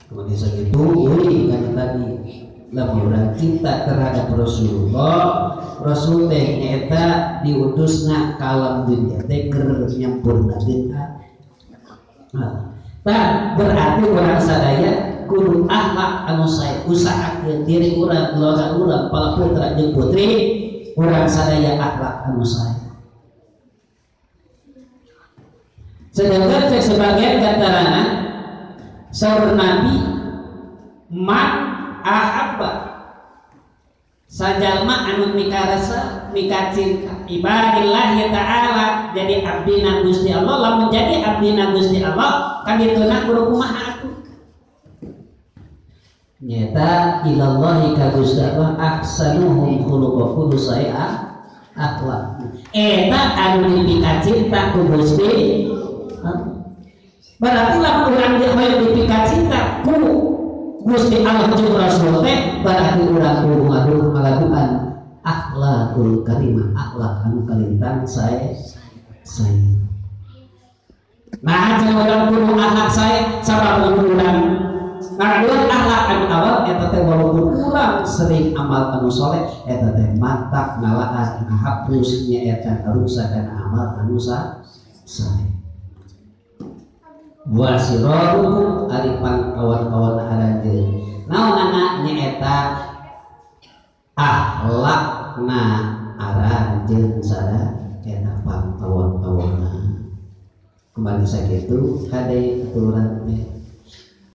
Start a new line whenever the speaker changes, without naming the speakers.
Kemudian segitu, kan tadi lamuran cinta terhadap Rasulullah, Rasul teh nyata diutusna ka alam dunia teh keur nyampurna bid'ah. Tah berarti orang sadaya kudu akhlak anu sae, usahakeun diri urang, keluarga urang, pala putra jeung putri urang sadaya akhlak anu sae. Sedangkan sebagian keterangan saur Nabi man ahabba sajalma anu mikarasa mikacinta ibadillahi ta'ala jadi abdina Gusti Allah, lamun jadi abdina Gusti Allah kadituna kudu kumaha atuh nyata ilallahi ka Gusti Allah ahsanuhum khuluqa kudu saea akhlak eta anu dipikacinta ku Gusti. Berarti lamun urang hoyong dipikacinta ku Gusti Allah jeung Rasul teh berarti urang kudu ngalakukan akhlakul karimah, akhlak anu kalintang sae. Nah, jeung urang kudu akhlak sae sabab urang ngalakukeun akhlak anu awal eta teh walaupun urang sering amal anu saleh eta teh mantap ngalaan ngahapus nyaeta rusak kana amal anu sae. Wasiraruhum aripan kawan-kawan aranjeun naonana nyaeta akhlakna aranjeun sada eta pangkawan-kawanna kembali sakitu kadai aturan teh